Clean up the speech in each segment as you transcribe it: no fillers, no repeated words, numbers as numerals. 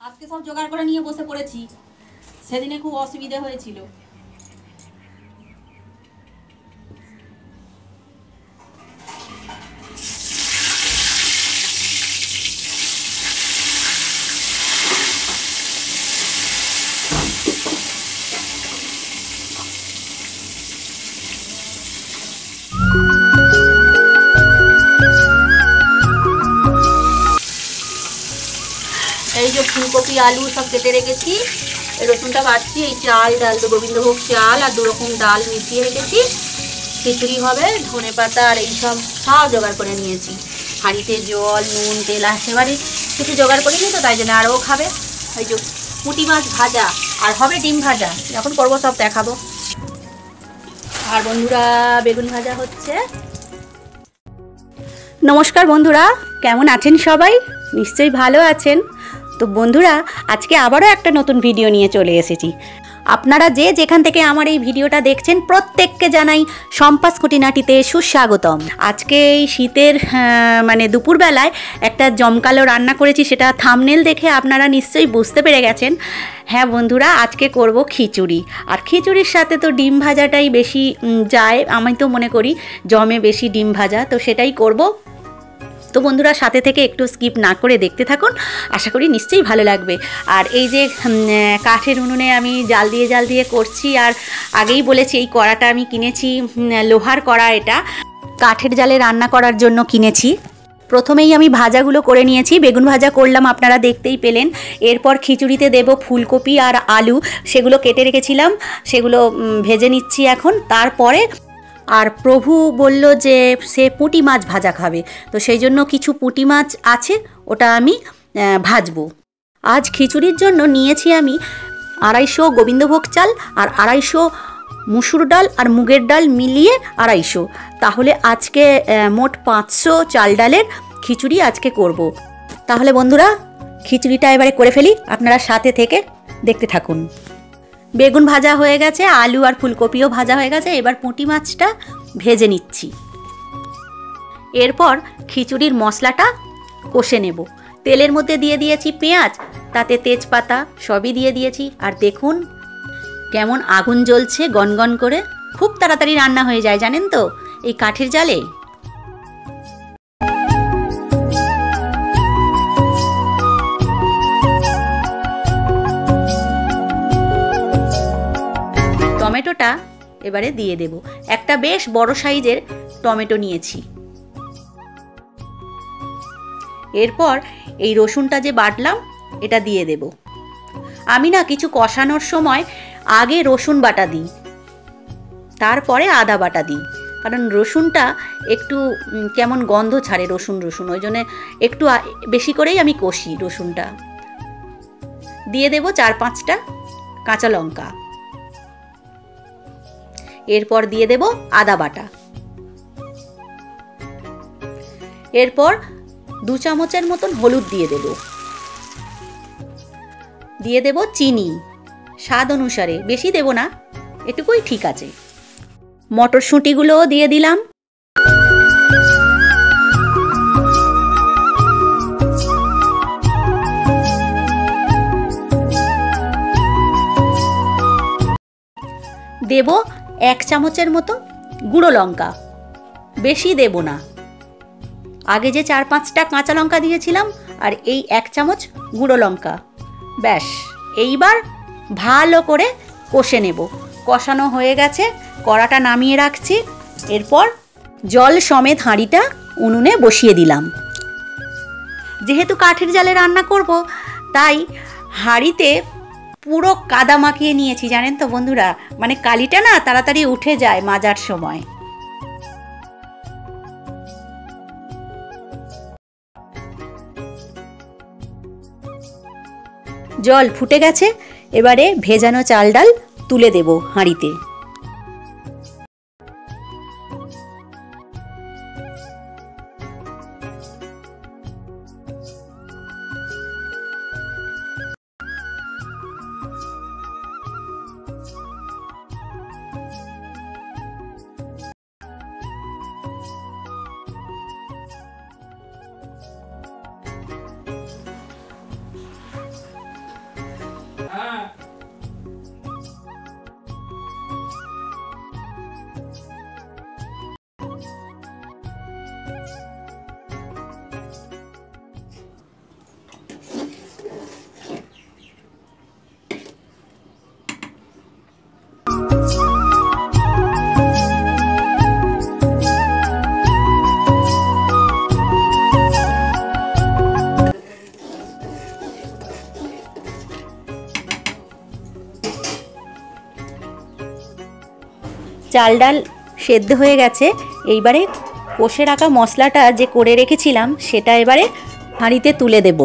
আজকে সব জোগাড় করে নিয়ে বসে পড়েছি। সেদিনে খুব অসুবিধা হয়েছিল। এই যে ফুলকপি আলু সব কেটে রেখেছি, রসুনটা বাটছি। এই চাল ডাল তো গোবিন্দভোগ চাল আর 2 রকম ডাল মিশিয়ে রেখেছি। খিচুড়ি হবে, ধনে পাতা আর এইসব সব জোগাড় করে নিয়েছি। হাঁড়িতে জল নুন তেল একেবারে কিছু জোগাড় করিনি তো, তাই জন্য আরও খাবে। এই যে পুঁটি মাছ ভাজা আর হবে ডিম ভাজা, যখন করবো সব দেখাবো। আর বন্ধুরা বেগুন ভাজা হচ্ছে। নমস্কার বন্ধুরা, কেমন আছেন সবাই? নিশ্চয়ই ভালো আছেন। তো বন্ধুরা আজকে আবারও একটা নতুন ভিডিও নিয়ে চলে এসেছি। আপনারা যে যেখান থেকে আমার এই ভিডিওটা দেখছেন প্রত্যেককে জানাই সম্পাস খুঁটিনাটিতে সুস্বাগতম। আজকে এই শীতের দুপুরবেলায় একটা জমকালো রান্না করেছি, সেটা থাম্বনেল দেখে আপনারা নিশ্চয়ই বুঝতে পেরে গেছেন। হ্যাঁ বন্ধুরা, আজকে করব খিচুড়ি। আর খিচুড়ির সাথে তো ডিম ভাজাটাই বেশি যায়, আমি তো মনে করি জমে বেশি ডিম ভাজা, তো সেটাই করব। তো বন্ধুরা সাথে থেকে একটু স্কিপ না করে দেখতে থাকুন, আশা করি নিশ্চয়ই ভালো লাগবে। আর এই যে কাঠের উনুনে আমি জাল দিয়ে করছি। আর আগেই বলেছি এই কড়াটা আমি কিনেছি, লোহার কড়া। এটা কাঠের জালে রান্না করার জন্য কিনেছি। প্রথমেই আমি ভাজাগুলো করে নিয়েছি, বেগুন ভাজা করলাম, আপনারা দেখতেই পেলেন। এরপর খিচুড়িতে দেব ফুলকপি আর আলু, সেগুলো কেটে রেখেছিলাম, সেগুলো ভেজে নিচ্ছি এখন। তারপরে আর প্রভু বলল যে সে পুঁটি মাছ ভাজা খাবে, তো সেই জন্য কিছু পুঁটি মাছ আছে, ওটা আমি ভাজবো। আজ খিচুড়ির জন্য নিয়েছি আমি 250 গোবিন্দভোগ চাল আর 250 মুসুর ডাল আর মুগের ডাল মিলিয়ে 250। তাহলে আজকে মোট 500 চাল ডালের খিচুড়ি আজকে করব। তাহলে বন্ধুরা খিচুড়িটা এবারে করে ফেলি, আপনারা সাথে থেকে দেখতে থাকুন। বেগুন ভাজা হয়ে গেছে, আলু আর ফুলকপিও ভাজা হয়ে গেছে। এবার পুঁটি মাছটা ভেজে নিচ্ছি। এরপর খিচুড়ির মশলাটা কষে নেব। তেলের মধ্যে দিয়ে দিয়েছি পেঁয়াজ, তাতে তেজপাতা সবই দিয়ে দিয়েছি। আর দেখুন কেমন আগুন জ্বলছে গনগন করে। খুব তাড়াতাড়ি রান্না হয়ে যায় জানেন তো এই কাঠের জালে। টমেটোটা এবারে দিয়ে দেব। একটা বেশ বড় সাইজের টমেটো নিয়েছি। এরপর এই রসুনটা যে বাটলাম এটা দিয়ে দেব। আমি না কিছু কষানোর সময় আগে রসুন বাটা দিই, তারপরে আদা বাটা দিই, কারণ রসুনটা একটু কেমন গন্ধ ছাড়ে, রসুন ওই জন্য একটু বেশি করেই আমি কষি রসুনটা। দিয়ে দেব 4-5টা কাঁচা লঙ্কা। এরপর দিয়ে দেব আদা বাটা। এরপর 2 চামচের মতন হলুদ দিয়ে দেব। দিয়ে দেব চিনি স্বাদ অনুসারে, বেশি দেব না, এটুকুই ঠিক আছে। মটরশুঁটিগুলোও দিয়ে দিলাম। দেব 1 চামচের মতো গুঁড়ো লঙ্কা, বেশি দেব না। আগে যে 4-5টা কাঁচা লঙ্কা দিয়েছিলাম আর এই 1 চামচ গুঁড়ো লঙ্কা, ব্যাস। এইবার ভালো করে কষে নেব। কষানো হয়ে গেছে, কড়াটা নামিয়ে রাখছি। এরপর জল সমেত হাঁড়িটা উনুনে বসিয়ে দিলাম। যেহেতু কাঠের জালে রান্না করব, তাই হাঁড়িতে পুরো কাদা মাখিয়ে নিয়েছি জানেন তো বন্ধুরা, মানে কালিটা না তাড়াতাড়ি উঠে যায় মাজার সময়। জল ফুটে গেছে, এবারে ভেজানো চাল ডাল তুলে দেব হাঁড়িতে। চাল ডাল সেদ্ধ হয়ে গেছে। এইবারে কষে রাখা মশলাটা যে করে রেখেছিলাম সেটা এবারে হাঁড়িতে তুলে দেব।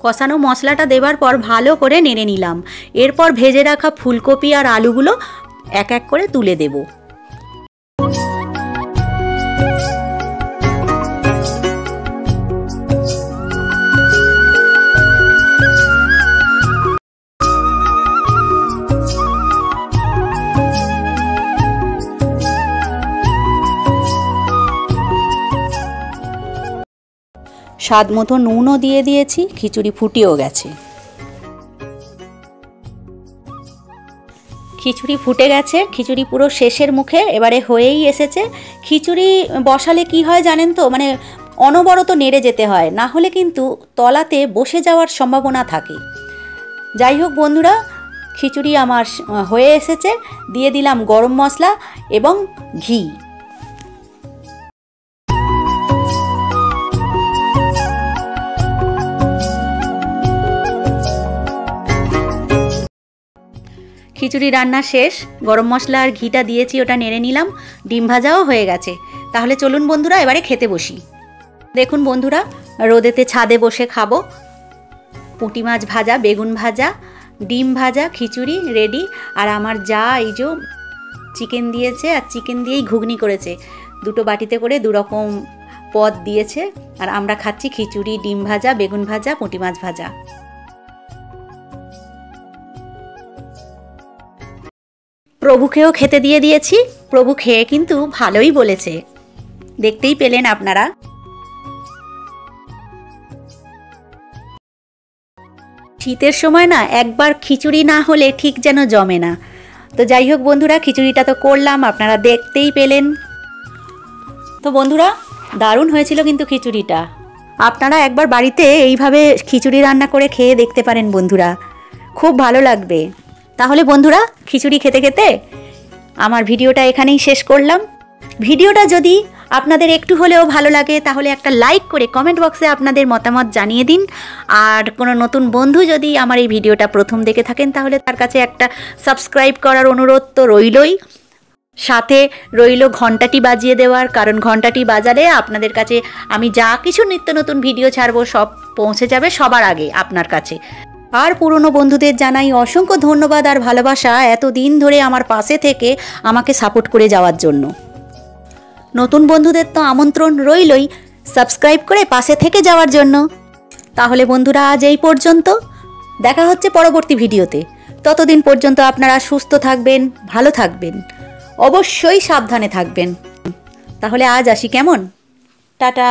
কষানো মশলাটা দেবার পর ভালো করে নেড়ে নিলাম। এরপর ভেজে রাখা ফুলকপি আর আলুগুলো এক এক করে তুলে দেব। স্বাদ মতো নুনও দিয়ে দিয়েছি। খিচুড়ি ফুটেও গেছে। খিচুড়ি ফুটে গেছে। খিচুড়ি পুরো শেষের মুখে, এবারে হয়েই এসেছে। খিচুড়ি বসালে কি হয় জানেন তো, মানে অনবরত নেড়ে যেতে হয়, না হলে কিন্তু তলাতে বসে যাওয়ার সম্ভাবনা থাকে। যাই হোক বন্ধুরা, খিচুড়ি আমার হয়ে এসেছে। দিয়ে দিলাম গরম মশলা এবং ঘি। খিচুড়ি রান্না শেষ। গরম মশলা আর ঘিটা দিয়েছি, ওটা নেড়ে নিলাম। ডিম ভাজাও হয়ে গেছে। তাহলে চলুন বন্ধুরা এবারে খেতে বসি। দেখুন বন্ধুরা, রোদেতে ছাদে বসে খাবো। পুঁটি মাছ ভাজা, বেগুন ভাজা, ডিম ভাজা, খিচুড়ি রেডি। আর আমার যা এই যে চিকেন দিয়েছে, আর চিকেন দিয়েই ঘুগনি করেছে। দুটো বাটিতে করে দুরকম পদ দিয়েছে। আর আমরা খাচ্ছি খিচুড়ি, ডিম ভাজা, বেগুন ভাজা, পুঁটি মাছ ভাজা। প্রভুকেও খেতে দিয়ে দিয়েছি। প্রভু খেয়ে কিন্তু ভালোই বলেছে, দেখতেই পেলেন আপনারা। শীতের সময় না একবার খিচুড়ি না হলে ঠিক যেন জমে না। তো যাই হোক বন্ধুরা, খিচুড়িটা তো করলাম, আপনারা দেখতেই পেলেন। তো বন্ধুরা, দারুণ হয়েছিল কিন্তু খিচুড়িটা। আপনারা একবার বাড়িতে এইভাবে খিচুড়ি রান্না করে খেয়ে দেখতে পারেন বন্ধুরা, খুব ভালো লাগবে। তাহলে বন্ধুরা, খিচুড়ি খেতে খেতে আমার ভিডিওটা এখানেই শেষ করলাম। ভিডিওটা যদি আপনাদের একটু হলেও ভালো লাগে তাহলে একটা লাইক করে কমেন্ট বক্সে আপনাদের মতামত জানিয়ে দিন। আর কোনো নতুন বন্ধু যদি আমার এই ভিডিওটা প্রথম দেখে থাকেন তাহলে তার কাছে একটা সাবস্ক্রাইব করার অনুরোধ তো রইলই। সাথে রইল ঘন্টাটি বাজিয়ে দেওয়ার, কারণ ঘন্টাটি বাজালে আপনাদের কাছে আমি যা কিছু নিত্য নতুন ভিডিও ছাড়বো সব পৌঁছে যাবে সবার আগে আপনার কাছে। আর পুরনো বন্ধুদের জানাই অসংখ্য ধন্যবাদ আর ভালোবাসা, এতদিন ধরে আমার পাশে থেকে আমাকে সাপোর্ট করে যাওয়ার জন্য। নতুন বন্ধুদের তো আমন্ত্রণ রইলই সাবস্ক্রাইব করে পাশে থেকে যাওয়ার জন্য। তাহলে বন্ধুরা, আজ এই পর্যন্ত। দেখা হচ্ছে পরবর্তী ভিডিওতে। ততদিন পর্যন্ত আপনারা সুস্থ থাকবেন, ভালো থাকবেন, অবশ্যই সাবধানে থাকবেন। তাহলে আজ আসি, কেমন? টাটা।